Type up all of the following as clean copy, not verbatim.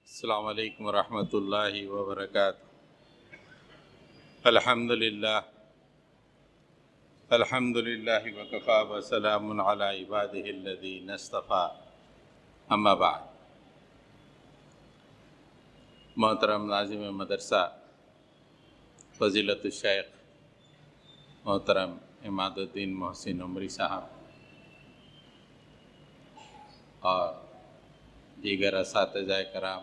السلام علیکم ورحمۃ اللہ وبرکاتہ۔ الحمدللہ وکفیٰ وسلام علی عبادہ الذین اصطفیٰ، اما بعد۔ محترم ناظم مدرسہ فضیلت الشیخ محترم عماد الدین محسن عمری صاحب اور دیگر اساتذہ کرام،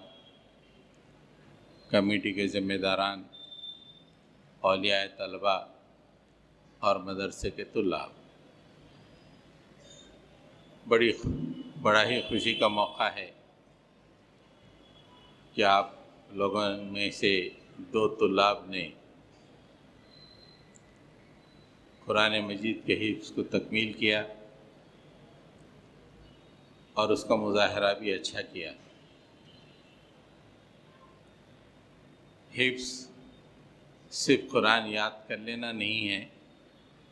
کمیٹی کے ذمہ داران، اولیاء طلبہ اور مدرسے کے طلاب، بڑا ہی خوشی کا موقع ہے کہ آپ لوگوں میں سے دو طلاب نے قرآن مجید کے حفظ کو تکمیل کیا اور اس کا مظاہرہ بھی اچھا کیا۔ حفظ صرف قرآن یاد کر لینا نہیں ہے،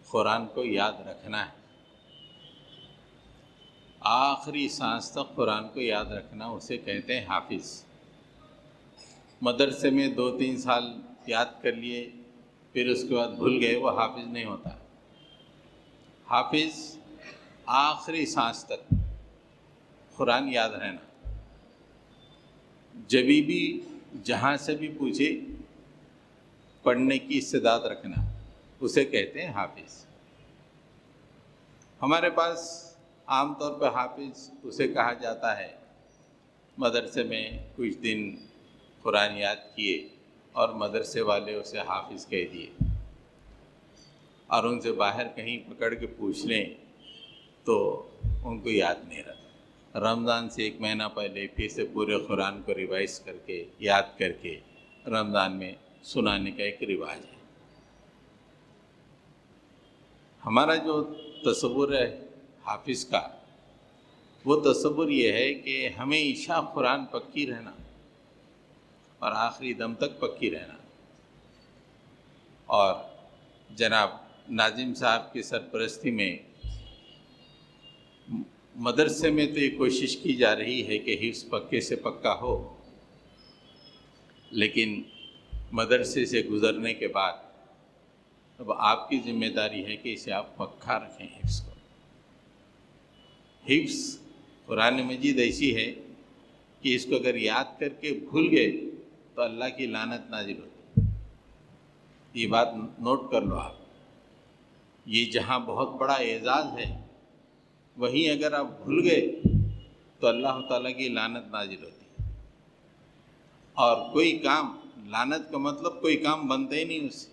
قرآن کو یاد رکھنا ہے۔ آخری سانس تک قرآن کو یاد رکھنا، اسے کہتے ہیں حافظ۔ مدرسے میں 2-3 سال یاد کر لیے پھر اس کے بعد بھول گئے، وہ حافظ نہیں ہوتا۔ حافظ آخری سانس تک قرآن یاد رہنا، جبھی بھی جہاں سے بھی پوچھے پڑھنے کی استعداد رکھنا، اسے کہتے ہیں حافظ۔ ہمارے پاس عام طور پہ حافظ اسے کہا جاتا ہے مدرسے میں کچھ دن قرآن یاد کیے اور مدرسے والے اسے حافظ کہہ دیے، اور ان سے باہر کہیں پکڑ کے پوچھ لیں تو ان کو یاد نہیں رہتا۔ رمضان سے 1 مہینہ پہلے پھر سے پورے قرآن کو ریوائز کر کے یاد کر کے رمضان میں سنانے کا ایک رواج ہے۔ ہمارا جو تصور ہے حافظ کا، وہ تصور یہ ہے کہ ہمیشہ قرآن پکی رہنا اور آخری دم تک پکی رہنا۔ اور جناب ناظم صاحب کی سرپرستی میں مدرسے میں تو یہ کوشش کی جا رہی ہے کہ حفظ پکے سے پکا ہو، لیکن مدرسے سے گزرنے کے بعد اب آپ کی ذمہ داری ہے کہ اسے آپ پکا رکھیں حفظ کو۔ حفظ قرآن مجید ایسی ہے کہ اس کو اگر یاد کر کے بھول گئے تو اللہ کی لعنت نازل ہوتی۔ یہ بات نوٹ کر لو آپ، یہ جہاں بہت بڑا اعزاز ہے، وہیں اگر آپ بھول گئے تو اللہ تعالیٰ کی لعنت نازل ہوتی ہے۔ اور کوئی کام، لعنت کا مطلب کوئی کام بنتا ہی نہیں اس سے،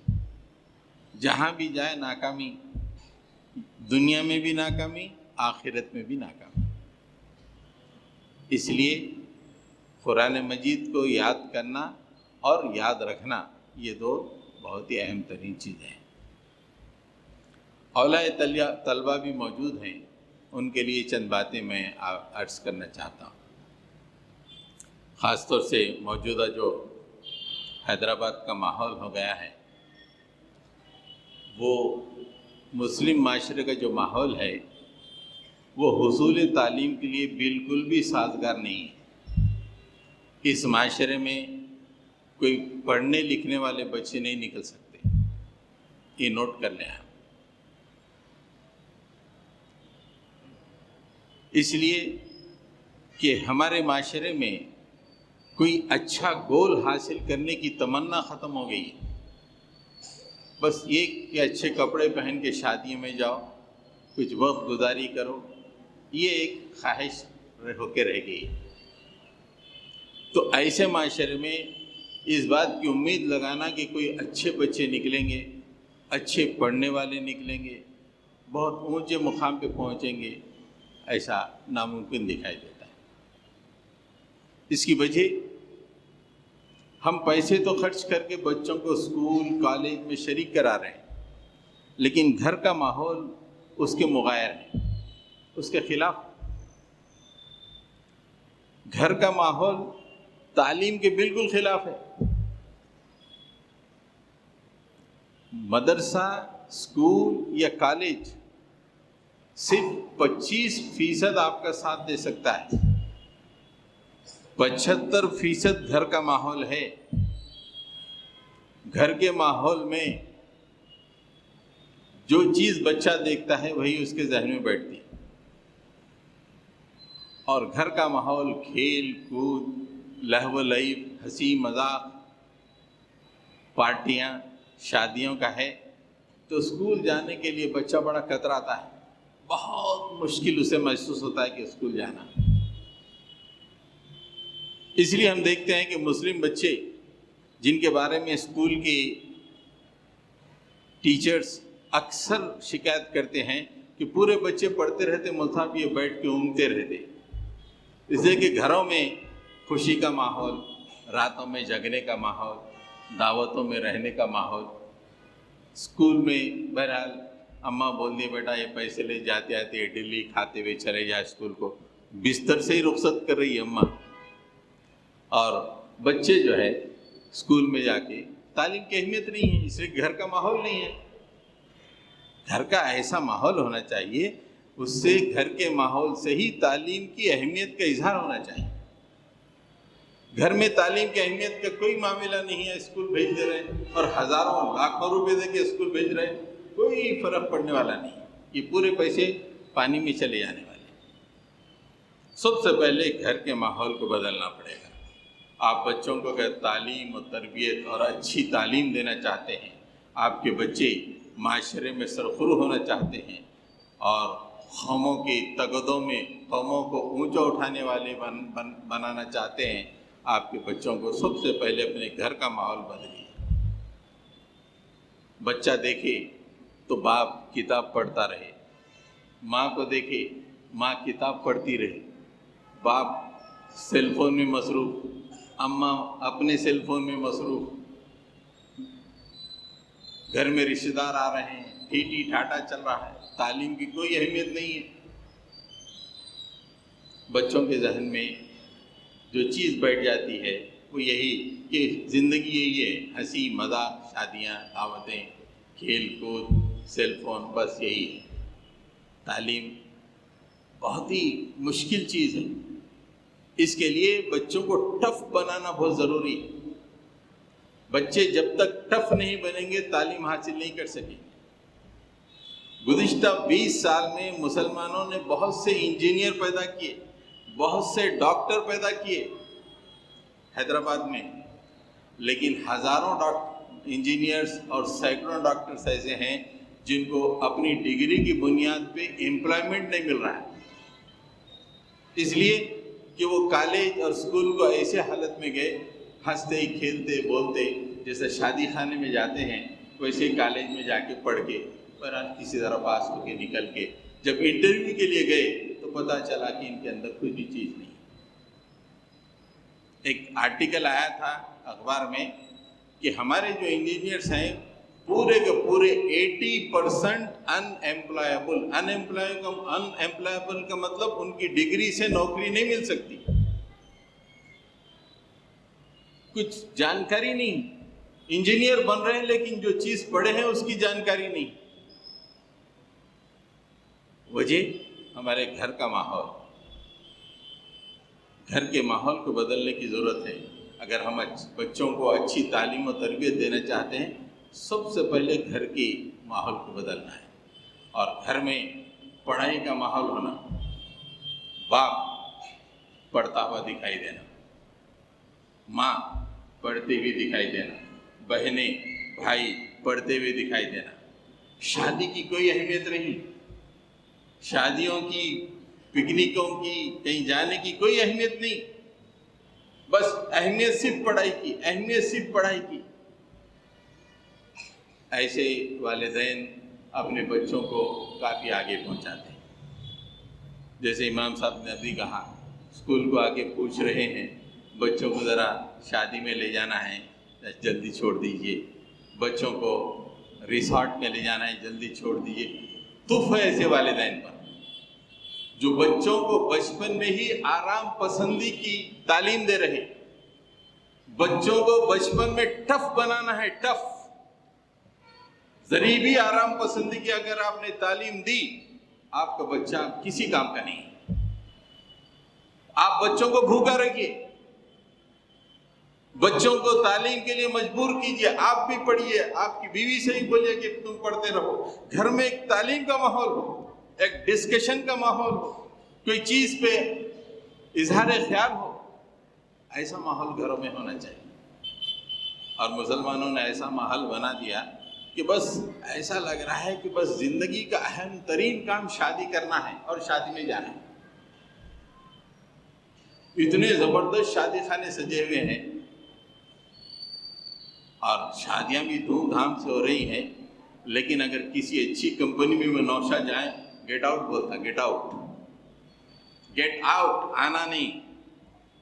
جہاں بھی جائے ناکامی، دنیا میں بھی ناکامی، آخرت میں بھی ناکامی۔ اس لیے قرآن مجید کو یاد کرنا اور یاد رکھنا، یہ دو بہت ہی اہم ترین چیزیں ہیں۔ اولیاء طلبہ بھی موجود ہیں، ان کے لیے چند باتیں میں عرض کرنا چاہتا ہوں۔ خاص طور سے موجودہ جو حیدرآباد کا ماحول ہو گیا ہے، وہ مسلم معاشرے کا جو ماحول ہے وہ حصول تعلیم کے لیے بالکل بھی سازگار نہیں ہے۔ اس معاشرے میں کوئی پڑھنے لکھنے والے بچے نہیں نکل سکتے، یہ نوٹ کر لیں آپ۔ اس لیے کہ ہمارے معاشرے میں کوئی اچھا گول حاصل کرنے کی تمنا ختم ہو گئی ہے۔ بس یہ کہ اچھے کپڑے پہن کے شادیوں میں جاؤ، کچھ وقت گزاری کرو، یہ ایک خواہش ہو کے رہ گئی ہے۔ تو ایسے معاشرے میں اس بات کی امید لگانا کہ کوئی اچھے بچے نکلیں گے، اچھے پڑھنے والے نکلیں گے، بہت اونچے مقام پہ پہنچیں گے، ایسا ناممکن دکھائی دیتا ہے۔ اس کی وجہ، ہم پیسے تو خرچ کر کے بچوں کو اسکول کالج میں شریک کرا رہے ہیں، لیکن گھر کا ماحول اس کے مغایر ہے، اس کے خلاف۔ گھر کا ماحول تعلیم کے بالکل خلاف ہے۔ مدرسہ، اسکول یا کالج صرف 25% آپ کا ساتھ دے سکتا ہے، 75% گھر کا ماحول ہے. گھر کے ماحول میں جو چیز بچہ دیکھتا ہے وہی اس کے ذہن میں بیٹھتی ہے. اور گھر کا ماحول کھیل کود، لہو و لعب، ہنسی مذاق، پارٹیاں، شادیوں کا ہے تو اسکول جانے کے لیے بچہ بڑا کتراتا ہے. بہت مشکل اسے محسوس ہوتا ہے کہ اسکول جانا. اس لیے ہم دیکھتے ہیں کہ مسلم بچے جن کے بارے میں اسکول کی ٹیچرز اکثر شکایت کرتے ہیں کہ پورے بچے پڑھتے رہتے، مصحف یہ بیٹھ کے اونگتے رہتے. اس لیے کہ گھروں میں خوشی کا ماحول، راتوں میں جگنے کا ماحول، دعوتوں میں رہنے کا ماحول. اسکول میں بہرحال اماں بول دی بیٹا یہ پیسے لے جاتے آتے اڈلی کھاتے ہوئے چلے جا اسکول کو، بستر سے ہی رخصت کر رہی ہے اماں. اور بچے جو ہے اسکول میں جا کے تعلیم کی اہمیت نہیں ہے، اس لیے گھر کا ماحول نہیں ہے. گھر کا ایسا ماحول ہونا چاہیے، اس سے گھر کے ماحول سے ہی تعلیم کی اہمیت کا اظہار ہونا چاہیے. گھر میں تعلیم کی اہمیت کا کوئی معاملہ نہیں ہے، اسکول بھیج دے رہے ہیں اور ہزاروں لاکھوں روپے دے کے اسکول بھیج رہے ہیں، کوئی فرق پڑنے والا نہیں. یہ پورے پیسے پانی میں چلے جانے والے. سب سے پہلے گھر کے ماحول کو بدلنا پڑے گا. آپ بچوں کو اگر تعلیم و تربیت اور اچھی تعلیم دینا چاہتے ہیں، آپ کے بچے معاشرے میں سرخرو ہونا چاہتے ہیں اور قوموں کی تگدوں میں قوموں کو اونچا اٹھانے والے بنانا چاہتے ہیں، آپ کے بچوں کو سب سے پہلے اپنے گھر کا ماحول بدلیے. بچہ دیکھے تو باپ کتاب پڑھتا رہے، ماں کو دیکھے ماں کتاب پڑھتی رہے، باپ سیل فون میں مصروف، اماں اپنے سیل فون میں مصروف، گھر میں رشتہ دار آ رہے ہیں، ٹھیٹی ٹھاٹا چل رہا ہے، تعلیم کی کوئی اہمیت نہیں ہے. بچوں کے ذہن میں جو چیز بیٹھ جاتی ہے وہ یہی کہ زندگی یہی ہے، ہنسی مذاق، شادیاں، دعوتیں، کھیل کود، سیل فون، بس یہی ہے. تعلیم بہت ہی مشکل چیز ہے. اس کے لیے بچوں کو ٹف بنانا بہت ضروری ہے. بچے جب تک ٹف نہیں بنیں گے تعلیم حاصل نہیں کر سکیں گے. گزشتہ 20 سال میں مسلمانوں نے بہت سے انجینئر پیدا کیے، بہت سے ڈاکٹر پیدا کیے حیدرآباد میں، لیکن ہزاروں انجینئرز اور سینکڑوں ڈاکٹرز ایسے ہیں جن کو اپنی ڈگری کی بنیاد پہ امپلائمنٹ نہیں مل رہا ہے. اس لیے کہ وہ کالج اور اسکول کو ایسے حالت میں گئے، ہنستے کھیلتے بولتے جیسے شادی خانے میں جاتے ہیں ویسے کالج میں جا کے پڑھ کے بہرحال کسی طرح پاس ہو کے نکل کے جب انٹرویو کے لیے گئے تو پتہ چلا کہ ان کے اندر کوئی بھی چیز نہیں. ایک آرٹیکل آیا تھا اخبار میں کہ ہمارے جو انجینئرس ہیں پورے کے پورے 80% ان ایمپلائبل کا مطلب ان کی ڈگری سے نوکری نہیں مل سکتی. کچھ جانکاری نہیں، انجینئر بن رہے ہیں لیکن جو چیز پڑھے ہیں اس کی جانکاری نہیں. وجہ ہمارے گھر کا ماحول. گھر کے ماحول کو بدلنے کی ضرورت ہے. اگر ہم بچوں کو اچھی تعلیم و تربیت دینا چاہتے ہیں سب سے پہلے گھر کے ماحول کو بدلنا ہے. اور گھر میں پڑھائی کا ماحول ہونا، باپ پڑھتا ہوا دکھائی دینا، ماں پڑھتے ہوئے دکھائی دینا، بہنیں بھائی پڑھتے ہوئے دکھائی دینا. شادی کی کوئی اہمیت نہیں، شادیوں کی، پکنکوں کی، کہیں جانے کی کوئی اہمیت نہیں، بس اہمیت صرف پڑھائی کی، اہمیت صرف پڑھائی کی. ایسے والدین اپنے بچوں کو کافی آگے پہنچاتے ہیں. جیسے امام صاحب نے ابھی کہا اسکول کو آگے پوچھ رہے ہیں بچوں کو ذرا شادی میں لے جانا ہے جلدی چھوڑ دیجئے، بچوں کو ریسارٹ میں لے جانا ہے جلدی چھوڑ دیجئے. تف ہے ایسے والدین پر جو بچوں کو بچپن میں ہی آرام پسندی کی تعلیم دے رہے. بچوں کو بچپن میں ٹف بنانا ہے، ٹف. ذریعی بھی آرام پسندی کی اگر آپ نے تعلیم دی آپ کا بچہ کسی کام کا نہیں. آپ بچوں کو بھوکا رکھیے، بچوں کو تعلیم کے لیے مجبور کیجیے، آپ بھی پڑھیے، آپ کی بیوی سے ہی بولیے کہ تم پڑھتے رہو، گھر میں ایک تعلیم کا ماحول ہو، ایک ڈسکشن کا ماحول ہو، کوئی چیز پہ اظہار خیال ہو، ایسا ماحول گھروں میں ہونا چاہیے۔ اور مسلمانوں نے ایسا ماحول بنا دیا کہ بس ایسا لگ رہا ہے کہ بس زندگی کا اہم ترین کام شادی کرنا ہے اور شادی میں جانا ہے۔ اتنے زبردست شادی خانے سجے ہوئے ہیں اور شادیاں بھی دھوم دھام سے ہو رہی ہیں، لیکن اگر کسی اچھی کمپنی میں نوشا جائیں، گیٹ آؤٹ بولتا، گیٹ آؤٹ، گیٹ آؤٹ، آنا نہیں۔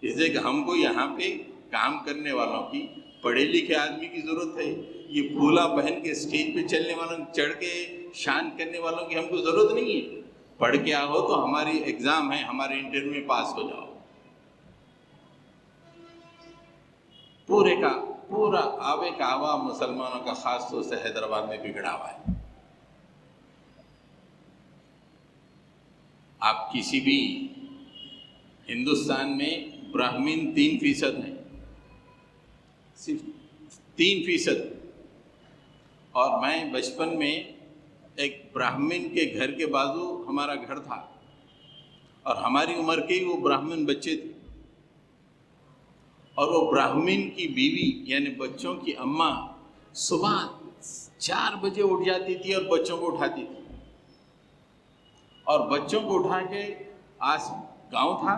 اس لیے کہ ہم کو یہاں پہ کام کرنے والوں کی، پڑھے لکھے آدمی کی ضرورت ہے، یہ پھولا پہن کے اسٹیج پہ چلنے والوں، چڑھ کے شان کرنے والوں کی ہم کو ضرورت نہیں ہے۔ پڑھ کے آؤ تو ہماری ایگزام ہے، ہمارے انٹرویو میں پاس ہو جاؤ۔ پورا آوے کا آوا مسلمانوں کا خاص طور سے حیدرآباد میں بگڑا ہوا ہے۔ آپ کسی بھی ہندوستان میں براہمن 3% ہیں، صرف 3%۔ اور میں بچپن میں ایک براہمن کے گھر کے بازو ہمارا گھر تھا، اور ہماری عمر کے ہی وہ براہمن بچے تھے، اور وہ براہمن کی بیوی یعنی بچوں کی اماں صبح 4 بجے اٹھ جاتی تھی اور بچوں کو اٹھاتی تھی، اور بچوں کو اٹھا کے گاؤں تھا،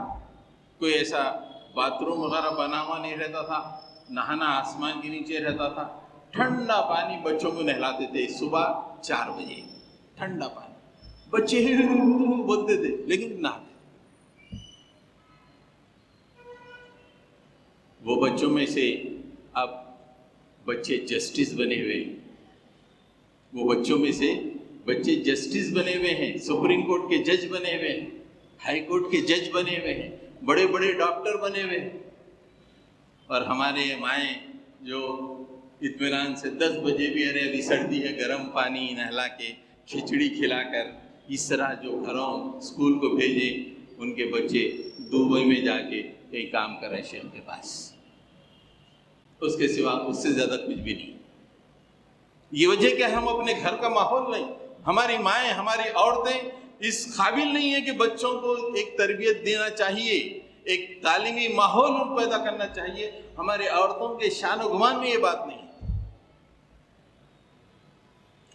کوئی ایسا باتھ روم وغیرہ بنا ہوا نہیں رہتا تھا، نہانا آسمان کے نیچے رہتا تھا، ٹھنڈا پانی بچوں کو نہلاتے تھے صبح 4 بجے، ٹھنڈا پانی، بچے بولتے تھے لیکن نہاتے۔ وہ بچوں میں سے اب بچے جسٹس بنے ہوئے ہیں، وہ بچوں میں سے بچے جسٹس بنے ہوئے ہیں، سپریم کورٹ کے جج بنے ہوئے ہیں، ہائی کورٹ کے جج بنے ہوئے ہیں، بڑے بڑے ڈاکٹر بنے ہوئے ہیں۔ اور ہمارے مائیں جو اطمینان سے 10 بجے بھی ارے ابھی سردی ہے، گرم پانی نہلا کے کھچڑی کھلا کر اس طرح جو گھروں اسکول کو بھیجے، ان کے بچے دبئی میں جا کے کئی کام کر رہے ہیں شیخ کے پاس، اس کے سوا اس سے زیادہ کچھ بھی نہیں۔ یہ وجہ کیا ہے؟ ہم اپنے گھر کا ماحول نہیں، ہماری مائیں، ہماری عورتیں اس قابل نہیں ہے کہ بچوں کو ایک تربیت دینا چاہیے، ایک تعلیمی ماحول پیدا کرنا چاہیے۔ ہماری عورتوں کے شان و گمان میں یہ بات نہیں۔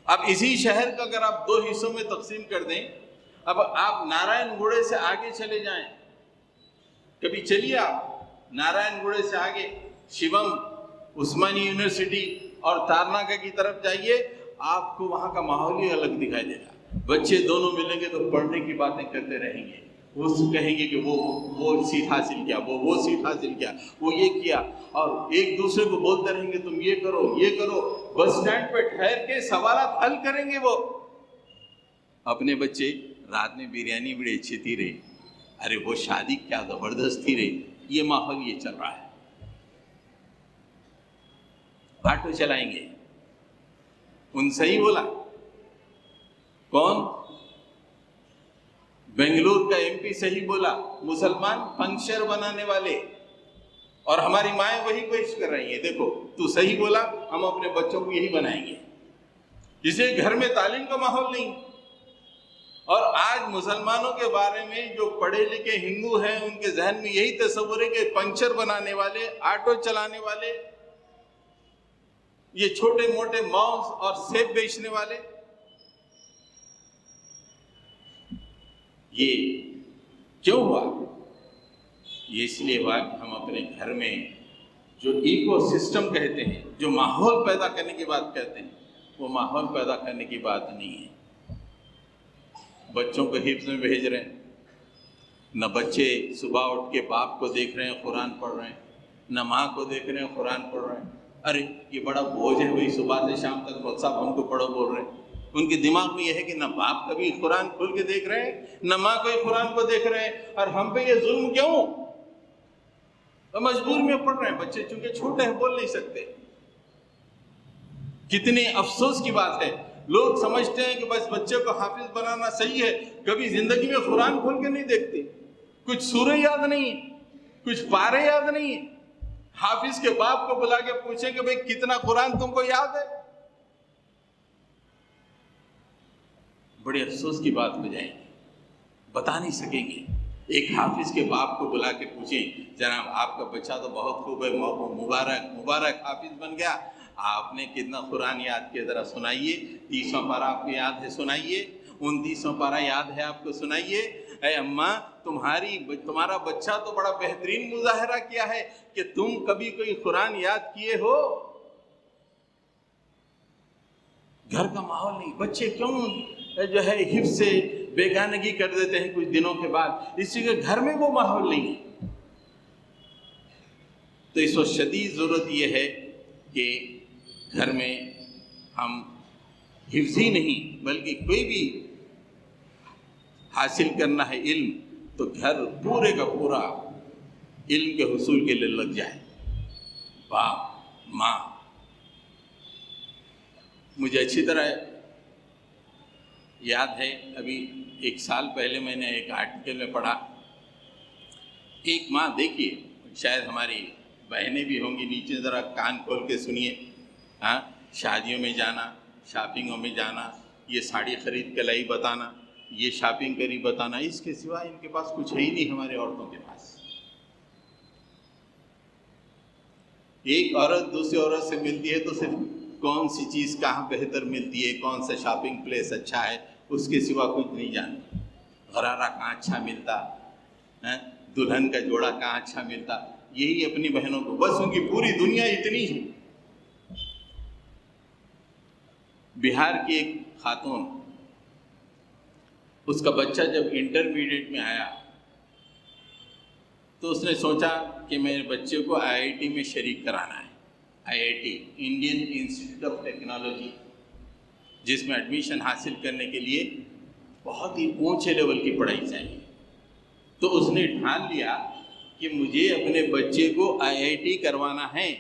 اب اسی شہر کا اگر آپ 2 حصوں میں تقسیم کر دیں، اب آپ نارائن گوڑے سے آگے چلے جائیں، کبھی چلیے آپ نارائن گوڑے سے آگے شیوم، عثمانی یونیورسٹی اور تارناکہ کی طرف جائیے، آپ کو وہاں کا ماحول ہی الگ دکھائی دے گا۔ بچے دونوں ملیں گے تو پڑھنے کی باتیں کرتے رہیں گے، وہ کہیں گے کہ وہ سیٹ حاصل کیا، وہ سیٹ حاصل کیا، وہ یہ کیا، اور ایک دوسرے کو بولتے رہیں گے تم یہ کرو یہ کرو۔ بس اسٹینڈ پہ ٹھہر کے سوالات حل کریں گے وہ۔ اپنے بچے رات میں بریانی بڑی اچھی تھی رہی، ارے وہ شادی کیا زبردست تھی رہی، یہ ماحول یہ چل رہا ہے۔ آٹو چلائیں گے، ان صحیح بولا کون؟ بنگلور کا MP صحیح بولا، مسلمان پنکچر بنانے والے، اور ہماری مائیں وہی پیش کر رہی ہیں، دیکھو تو صحیح بولا، ہم اپنے بچوں کو یہی بنائیں گے۔ جسے گھر میں تعلیم کا ماحول نہیں، اور آج مسلمانوں کے بارے میں جو پڑھے لکھے ہندو ہیں ان کے ذہن میں یہی تصور ہے کہ پنکچر بنانے والے، آٹو چلانے والے، یہ چھوٹے موٹے ماؤس اور سیب بیچنے والے، یہ کیوں ہوا؟ یہ اس لیے ہوا کہ ہم اپنے گھر میں جو ایکو سسٹم کہتے ہیں، جو ماحول پیدا کرنے کی بات کہتے ہیں، وہ ماحول پیدا کرنے کی بات نہیں ہے۔ بچوں کو حفظ میں بھیج رہے ہیں، نہ بچے صبح اٹھ کے باپ کو دیکھ رہے ہیں قرآن پڑھ رہے ہیں، نہ ماں کو دیکھ رہے ہیں قرآن پڑھ رہے ہیں۔ ارے یہ بڑا بوجھ ہے، وہی صبح سے شام تک مولوی صاحب ہم کو پڑھو بول رہے ہیں۔ ان کے دماغ میں یہ ہے کہ نہ باپ کبھی قرآن کھول کے دیکھ رہے ہیں، نہ ماں کوئی قرآن کو دیکھ رہے ہیں، اور ہم پہ یہ ظلم کیوں؟ مجبور میں پڑھ رہے ہیں، بچے چونکہ چھوٹے ہیں بول نہیں سکتے۔ کتنی افسوس کی بات ہے، لوگ سمجھتے ہیں کہ بس بچے کو حافظ بنانا صحیح ہے، کبھی زندگی میں قرآن کھول کے نہیں دیکھتے، کچھ سورہ یاد نہیں ہے، کچھ پارے یاد نہیں ہے، حافظ کے باپ کو بلا کے پوچھیں کہ بھئی کتنا قرآن تم کو یاد ہے؟ بڑے افسوس کی بات ہو جائے گی، بتا نہیں سکیں گے۔ ایک حافظ کے باپ کو بلا کے پوچھیں جناب آپ کا بچہ تو بہت خوب ہے، مبارک حافظ بن گیا، آپ نے کتنا قرآن یاد کیا، ذرا سنائیے، 30واں پارہ آپ کو یاد ہے سنائیے، 29واں پارہ یاد ہے آپ کو سنائیے۔ اے اماں تمہارا بچہ تو بڑا بہترین مظاہرہ کیا ہے کہ تم کبھی کوئی قرآن یاد کیے ہو؟ گھر کا ماحول نہیں، بچے کیوں جو ہے حفظ سے بیگانگی کر دیتے ہیں کچھ دنوں کے بعد، اس لیے کہ گھر میں وہ ماحول نہیں ہے۔ تو اس وقت شدید ضرورت یہ ہے کہ گھر میں ہم حفظ ہی نہیں بلکہ کوئی بھی حاصل کرنا ہے علم تو گھر پورے کا پورا علم کے حصول کے لیے لگ جائے، باپ ماں۔ مجھے اچھی طرح یاد ہے، ابھی 1 سال پہلے میں نے ایک آرٹیکل میں پڑھا، ایک ماں، دیکھیے شاید ہماری بہنیں بھی ہوں گی، نیچے ذرا کان کھول کے سنیے، ہاں، شادیوں میں جانا، شاپنگوں میں جانا، یہ ساڑی خرید کے لائی بتانا، یہ شاپنگ کری بتانا، اس کے سوا ان کے پاس کچھ ہے ہی نہیں ہمارے عورتوں کے پاس۔ ایک عورت دوسری عورت سے ملتی ہے تو صرف کون سی چیز کہاں بہتر ملتی ہے، کون سا شاپنگ پلیس اچھا ہے، اس کے سوا کچھ نہیں جانتی۔ غرارہ کہاں اچھا ملتا، دلہن کا جوڑا کہاں اچھا ملتا، یہی اپنی بہنوں کو، بس ان کی پوری دنیا اتنی ہے۔ بہار کی ایک خاتون، اس کا بچہ جب انٹرمیڈیٹ میں آیا تو اس نے سوچا کہ میرے بچے کو IIT میں شریک کرانا ہے، IIT Indian institute of technology, جس میں ایڈمیشن حاصل کرنے کے لیے بہت ہی اونچے لیول کی پڑھائی چاہیے۔ تو اس نے ٹھان لیا کہ مجھے اپنے بچے کو IIT کروانا ہے۔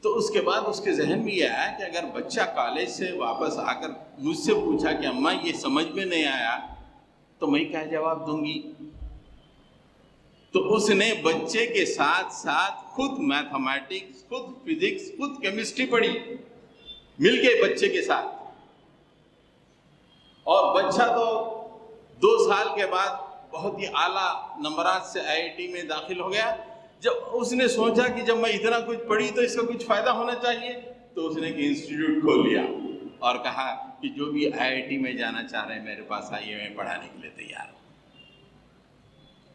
تو اس کے بعد اس کے ذہن میں یہ آیا کہ اگر بچہ کالج سے واپس آ کر مجھ سے پوچھا کہ اماں یہ سمجھ میں نہیں آیا تو میں کیا جواب دوں گی؟ تو اس نے بچے کے ساتھ ساتھ خود میتھمیٹکس، خود فزکس، خود کیمسٹری پڑھی، مل کے بچے کے ساتھ، اور بچہ تو 2 سال کے بعد بہت ہی اعلیٰ نمبرات سے IIT میں داخل ہو گیا۔ جب اس نے سوچا کہ جب میں اتنا کچھ پڑھی تو اس کا کچھ فائدہ ہونا چاہیے، تو اس نے ایک انسٹیٹیوٹ کھول لیا اور کہا کہ جو بھی IIT میں جانا چاہ رہے ہیں میرے پاس آئیے، میں پڑھانے کے لیے تیار ہوں۔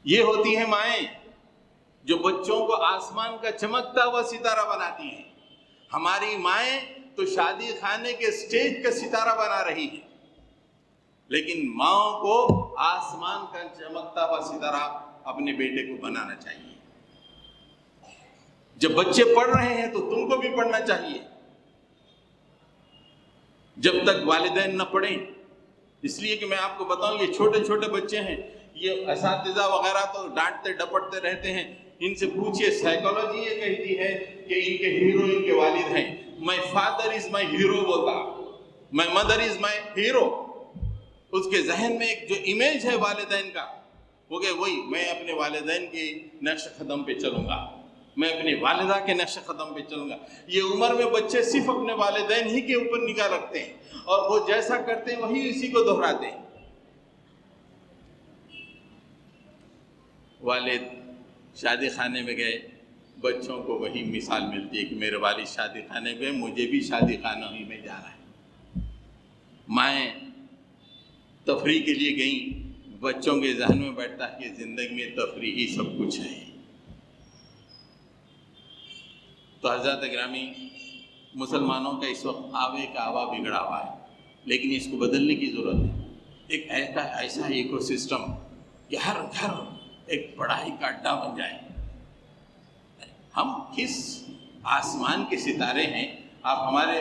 یہ ہوتی ہیں مائیں جو بچوں کو آسمان کا چمکتا ہوا ستارہ بناتی ہیں۔ ہماری مائیں تو شادی خانے کے سٹیج کا ستارہ بنا رہی ہیں، لیکن ماؤں کو آسمان کا چمکتا ہوا ستارہ اپنے بیٹے کو بنانا چاہیے۔ جب بچے پڑھ رہے ہیں تو تم کو بھی پڑھنا چاہیے، جب تک والدین نہ پڑھیں۔ اس لیے کہ میں آپ کو بتاؤں، یہ چھوٹے چھوٹے بچے ہیں، یہ اساتذہ وغیرہ تو ڈانٹتے ڈپٹتے رہتے ہیں، ان سے پوچھئے سائیکالوجی یہ کہتی ہے کہ ان کے ہیرو ان کے والد ہیں۔ My father is my hero بولتا، my mother is my hero. اس کے ذہن میں ایک جو امیج ہے والدین کا، وہ کہ وہی میں اپنے والدین کے نقش قدم پہ چلوں گا، میں اپنی والدہ کے نقش قدم پہ چلوں گا۔ یہ عمر میں بچے صرف اپنے والدین ہی کے اوپر نگاہ رکھتے ہیں، اور وہ جیسا کرتے ہیں وہی اسی کو دہراتے ہیں۔ والد شادی خانے میں گئے، بچوں کو وہی مثال ملتی ہے کہ میرے والد شادی خانے میں، مجھے بھی شادی خانہ ہی میں جانا ہے۔ مائیں تفریح کے لیے گئیں، بچوں کے ذہن میں بیٹھتا ہے کہ زندگی میں تفریح ہی سب کچھ ہے۔ تو حضرات گرامی، مسلمانوں کا اس وقت آوے کا آوا بگڑا ہوا ہے، لیکن اس کو بدلنے کی ضرورت ہے۔ ایک ایسا ایکو سسٹم کہ ہر گھر ایک پڑھائی کا اڈا بن جائے۔ ہم کس آسمان کے ستارے ہیں؟ آپ ہمارے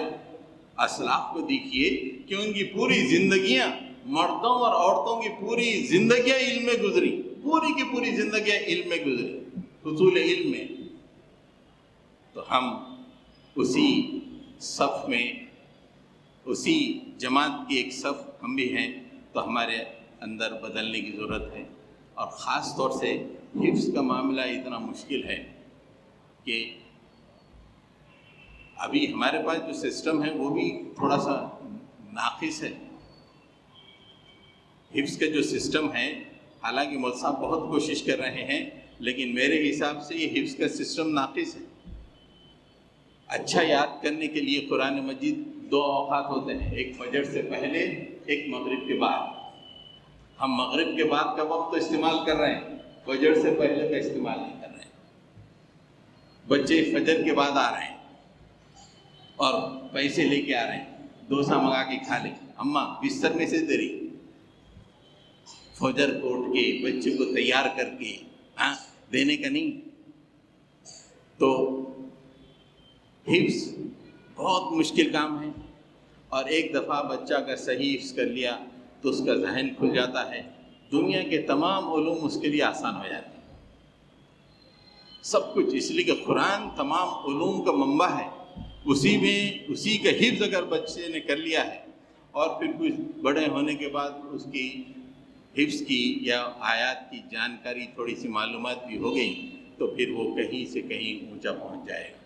اسلاف کو دیکھیے کہ ان کی پوری زندگیاں، مردوں اور عورتوں کی پوری زندگیاں علم میں گزری، پوری کی پوری زندگیاں علم میں گزری، حصول علم میں۔ تو ہم اسی صف میں، اسی جماعت کی ایک صف ہم بھی ہیں، تو ہمارے اندر بدلنے کی ضرورت ہے، اور خاص طور سے حفظ کا معاملہ اتنا مشکل ہے کہ ابھی ہمارے پاس جو سسٹم ہے وہ بھی تھوڑا سا ناقص ہے. حفظ کا جو سسٹم ہے، حالانکہ مول صاحب بہت کوشش کر رہے ہیں، لیکن میرے حساب سے یہ حفظ کا سسٹم ناقص ہے. اچھا یاد کرنے کے لیے قرآن مجید 2 اوقات ہوتے ہیں، ایک فجر سے پہلے، ایک مغرب کے بعد. ہم مغرب کے بعد کا وقت تو استعمال کر رہے ہیں، فجر سے پہلے کا استعمال نہیں کر رہے ہیں. بچے فجر کے بعد آ رہے ہیں اور پیسے لے کے آ رہے ہیں، ڈوسا منگا کے کھا لیں، اماں بستر میں سے دری. فجر کو اٹھ کے بچے کو تیار کر کے دینے کا نہیں. تو حفظ بہت مشکل کام ہے، اور ایک دفعہ بچہ اگر صحیح حفظ کر لیا تو اس کا ذہن کھل جاتا ہے، دنیا کے تمام علوم اس کے لیے آسان ہو جاتے ہیں، سب کچھ. اس لیے کہ قرآن تمام علوم کا منبع ہے. اسی کا حفظ اگر بچے نے کر لیا ہے، اور پھر کچھ بڑے ہونے کے بعد اس کی حفظ کی یا آیات کی جانکاری تھوڑی سی معلومات بھی ہو گئی، تو پھر وہ کہیں سے کہیں اونچا پہنچ جائے گا.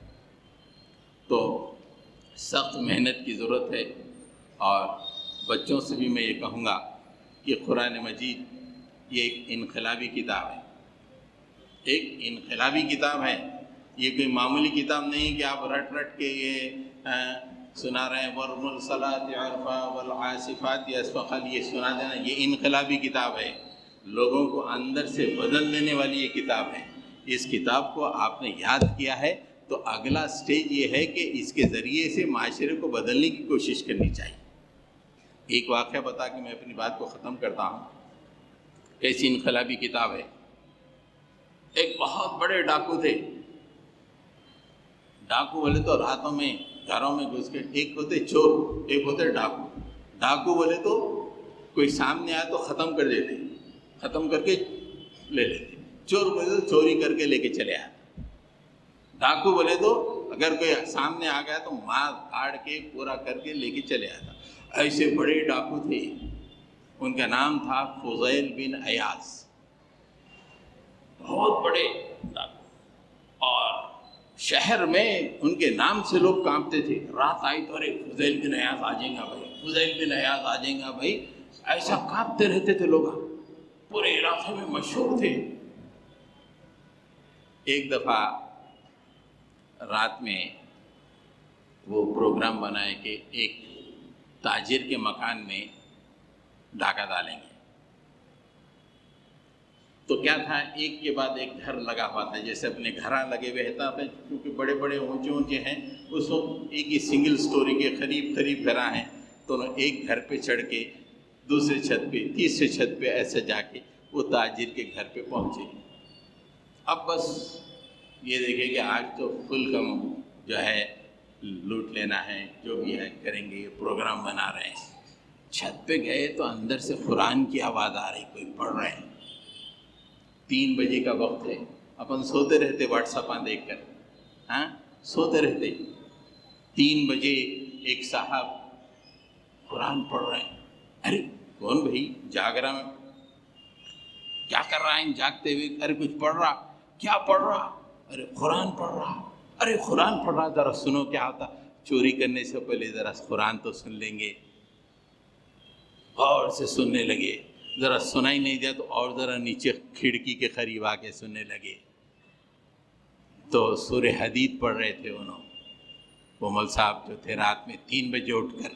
تو سخت محنت کی ضرورت ہے. اور بچوں سے بھی میں یہ کہوں گا کہ قرآن مجید یہ ایک انقلابی کتاب ہے، ایک انقلابی کتاب ہے. یہ کوئی معمولی کتاب نہیں کہ آپ رٹ کے یہ سنا رہے ہیں والمرسلات عرفا والعاصفات اسفا، یہ سنا دینا. یہ انقلابی کتاب ہے، لوگوں کو اندر سے بدل دینے والی یہ کتاب ہے. اس کتاب کو آپ نے یاد کیا ہے تو اگلا سٹیج یہ ہے کہ اس کے ذریعے سے معاشرے کو بدلنے کی کوشش کرنی چاہیے. ایک واقعہ بتا کے میں اپنی بات کو ختم کرتا ہوں. کیسی انقلابی کتاب ہے. ایک بہت بڑے ڈاکو تھے. ڈاکو بولے تو راتوں میں گھروں میں گھس کے، ایک ہوتے چور، ایک ہوتے ڈاکو. ڈاکو بولے تو کوئی سامنے آئے تو ختم کر دیتے، ختم کر کے لے لیتے. چور بولے تو چوری کر کے لے کے چلے آتے. ڈاکو بولے تو اگر کوئی سامنے آ گیا تو مار کاٹ کے پورا کر کے لے کے چلے آتا. ایسے بڑے ڈاکو تھے، ان کا نام تھا فضیل بن ایاز. بہت بڑے ڈاکو، اور شہر میں ان کے نام سے لوگ کانپتے تھے. رات آئی تو ارے فضیل بن ایاز آ جائیں گا بھائی، فضیل بن ایاز آ جائیں گا بھائی، ایسا کانپتے رہتے تھے لوگ، پورے علاقے میں مشہور تھے. ایک دفعہ رات میں وہ پروگرام بنائے کہ ایک تاجر کے مکان میں ڈاکہ ڈالیں گے. تو کیا تھا، ایک کے بعد ایک گھر لگا ہوا تھا، جیسے اپنے گھراں لگے ہوئے تھا، کیونکہ بڑے بڑے اونچے ہیں اس وقت، ایک ہی سنگل سٹوری کے قریب گھراں ہیں. تو ایک گھر پہ چڑھ کے دوسرے چھت پہ، تیسرے چھت پہ، ایسے جا کے وہ تاجر کے گھر پہ پہنچے. اب بس یہ دیکھیں کہ آج تو فل کم جو ہے لوٹ لینا ہے، جو بھی ہے کریں گے، یہ پروگرام بنا رہے ہیں. چھت پہ گئے تو اندر سے قرآن کی آواز آ رہی، کوئی پڑھ رہے ہیں. 3 بجے کا وقت ہے، اپن سوتے رہتے واٹس ایپ دیکھ کر، سوتے رہتے. 3 بجے ایک صاحب قرآن پڑھ رہے ہیں. ارے کون بھائی جاگ رہا، میں کیا کر رہا ہے جاگتے ہوئے؟ ارے کچھ پڑھ رہا. کیا پڑھ رہا؟ ارے قرآن پڑھ رہا. ارے قرآن پڑھ رہا، ذرا سنو کیا ہوتا. چوری کرنے سے پہلے ذرا قرآن تو سن لیں گے. غور سے سننے لگے. ذرا سنائی نہیں دیا تو اور ذرا نیچے کھڑکی کے قریب آ کے سننے لگے. تو سورہ حدید پڑھ رہے تھے انہوں، وہ مول صاحب جو تھے. رات میں 3 بجے اٹھ کر،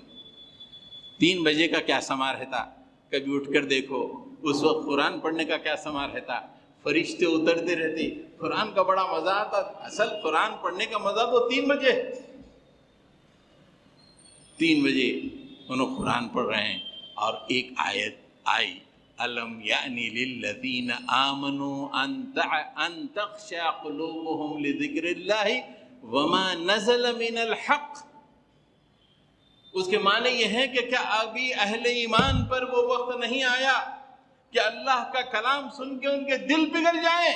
3 بجے کا کیا سما رہتا، کبھی اٹھ کر دیکھو اس وقت قرآن پڑھنے کا کیا سما رہتا. فرشتے اترتے رہتے، قرآن کا بڑا مزہ آتا. اصل قرآن پڑھنے کا مزہ تو 3 بجے. 3 بجے انہوں قرآن پڑھ رہے ہیں، اور ایک آیت آئی، الم یعنی للذین آمنوا ان تخشع قلوبهم لذکر اللہ وما نزل من الحق. اس کے معنی یہ ہے کہ کیا ابھی اہل ایمان پر وہ وقت نہیں آیا کہ اللہ کا کلام سن کے ان کے دل پگھل جائیں؟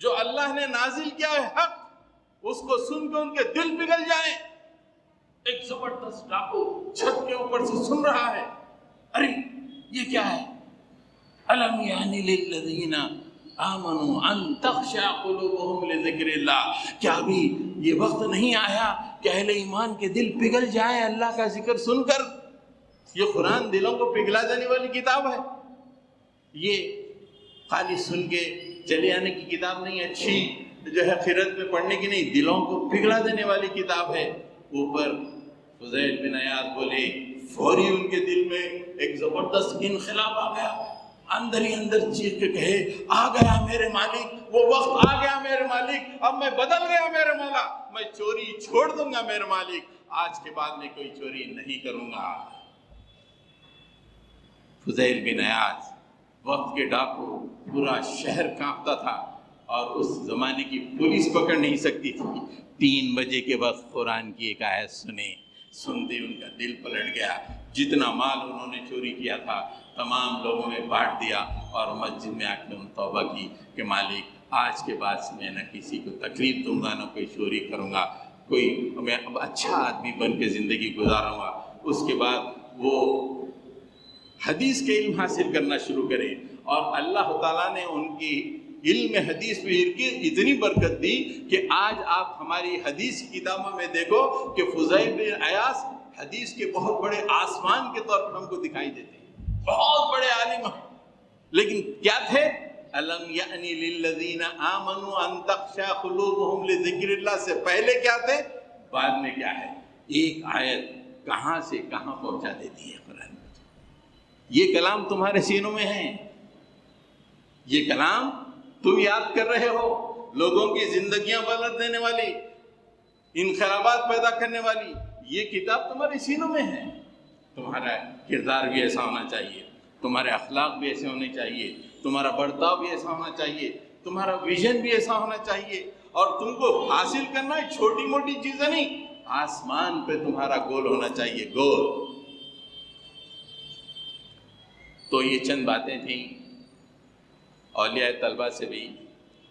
جو اللہ نے نازل کیا ہے حق، اس کو سن کے ان کے دل پگھل جائیں. ایک زبردست ڈاکو چھت کے اوپر سے سن رہا ہے. ارے یہ کیا ہے؟ الم یعنی للذین آمنوا ان تخشع قلوبهم لذکر اللہ، کیا ابھی یہ وقت نہیں آیا کہ اہل ایمان کے دل پگھل جائیں اللہ کا ذکر سن کر؟ یہ قرآن دلوں کو پگھلا دینے والی کتاب ہے، یہ خالی سن کے چلے آنے کی کتاب نہیں، اچھی جو ہے خیرت میں پڑھنے کی نہیں، دلوں کو پگھلا دینے والی کتاب ہے۔ اوپر فضیل بن عیاض بولے فوری ان کے دل میں ایک زبردست انقلاب آ گیا، اندر ہی اندر چیخ کے کہے آ گیا میرے مالک، وہ وقت آ گیا میرے مالک، اب میں بدل گیا میرے مولا، میں چوری چھوڑ دوں گا میرے مالک، آج کے بعد میں کوئی چوری نہیں کروں گا۔ فضیل بن عیاض وقت کے ڈاکو، پورا شہر کانپتا تھا اور اس زمانے کی پولیس پکڑ نہیں سکتی تھی۔ 3 بجے کے وقت قرآن کی ایک آیت سنتے ان کا دل پلٹ گیا، جتنا مال انہوں نے چوری کیا تھا تمام لوگوں نے بانٹ دیا اور مسجد میں آ کے انہوں نے توبہ کی کہ مالک آج کے بعد سے میں نہ کسی کو تکلیف دوں گا، نہ کوئی چوری کروں گا، میں اب اچھا آدمی بن کے زندگی گزاروں گا۔ اس کے بعد وہ حدیث کے علم حاصل کرنا شروع کرے اور اللہ تعالیٰ نے ان کی علم حدیث میں اتنی برکت دی کہ آج آپ ہماری حدیث کی کتابوں میں دیکھو کہ فضیل بن عیاض حدیث کے بہت بڑے آسمان کے طور پر ہم کو دکھائی دیتے ہیں، بہت بڑے عالم ہیں، لیکن کیا تھے؟ الم یعنی للذین آمنوا ان تخشع قلوبہم لذکر اللہ سے پہلے کیا تھے، بعد میں کیا ہے؟ ایک آیت کہاں سے کہاں پہنچا دیتی ہے قرآن میں۔ یہ کلام تمہارے سینوں میں ہے، یہ کلام تم یاد کر رہے ہو، لوگوں کی زندگیاں بدل دینے والی، انقلابات پیدا کرنے والی یہ کتاب تمہارے سینوں میں ہے۔ تمہارا کردار بھی ایسا ہونا چاہیے، تمہارے اخلاق بھی ایسے ہونے چاہیے، تمہارا برتاؤ بھی ایسا ہونا چاہیے، تمہارا ویژن بھی ایسا ہونا چاہیے، اور تم کو حاصل کرنا ہے چھوٹی موٹی چیزیں نہیں، آسمان پہ تمہارا گول ہونا چاہیے، گول۔ تو یہ چند باتیں تھیں اولیاء طلبہ سے بھی،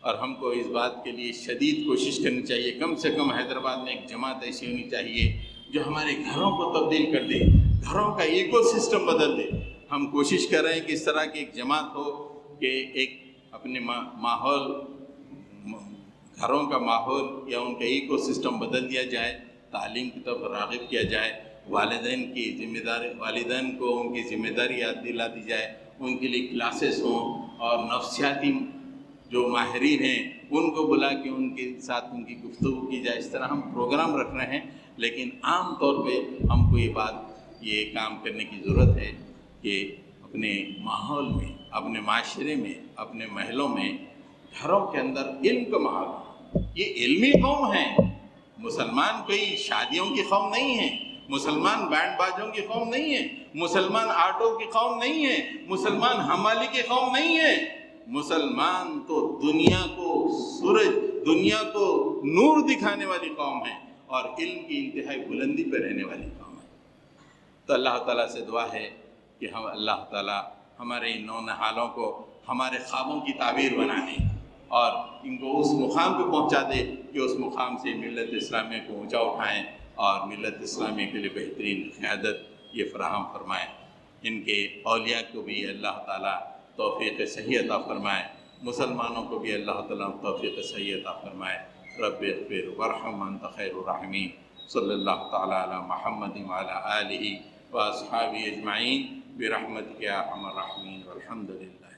اور ہم کو اس بات کے لیے شدید کوشش کرنی چاہیے، کم سے کم حیدرآباد میں ایک جماعت ایسی ہونی چاہیے جو ہمارے گھروں کو تبدیل کر دے، گھروں کا ایکو سسٹم بدل دے۔ ہم کوشش کر رہے ہیں کہ اس طرح کی ایک جماعت ہو کہ ایک اپنے ماحول، گھروں کا ماحول یا ان کا ایکو سسٹم بدل دیا جائے، تعلیم کی طرف راغب کیا جائے، والدین کی ذمہ داری، والدین کو ان کی ذمہ داری یاد دلا دی جائے، ان کے لیے کلاسز ہوں، اور نفسیاتی جو ماہرین ہیں ان کو بلا کے ان کے ساتھ ان کی گفتگو کی جائے۔ اس طرح ہم پروگرام رکھ رہے ہیں، لیکن عام طور پہ ہم کو یہ کام کرنے کی ضرورت ہے کہ اپنے ماحول میں، اپنے معاشرے میں، اپنے محلوں میں، گھروں کے اندر علم کا ماحول۔ یہ علمی قوم ہے، مسلمان کوئی شادیوں کی قوم نہیں ہے، مسلمان بینڈ باجوں کی قوم نہیں ہے، مسلمان آٹو کی قوم نہیں ہے، مسلمان حمالی کی قوم نہیں ہے، مسلمان تو دنیا کو سورج، دنیا کو نور دکھانے والی قوم ہے اور علم کی انتہائی بلندی پہ رہنے والی قوم ہے۔ تو اللہ تعالیٰ سے دعا ہے کہ ہم اللہ تعالیٰ ہمارے ان نونہالوں کو ہمارے خوابوں کی تعبیر بنا دے اور ان کو اس مقام پہ پہنچا دے کہ اس مقام سے ملت اسلامیہ کو اونچا اٹھائیں اور ملت اسلامیہ کے لیے بہترین قیادت یہ فراہم فرمائیں۔ ان کے اولیاء کو بھی اللہ تعالیٰ توفیق صحیح عطا فرمائے، مسلمانوں کو بھی اللہ تعالیٰ توفیق صحیح عطا فرمائے۔ رب اغفر وارحم انت خیر الراحمین۔ صلی اللہ تعالیٰ علی محمد وعلی آلہ واصحابہ اجمعین برحمتک یا ارحم الراحمین والحمد للہ۔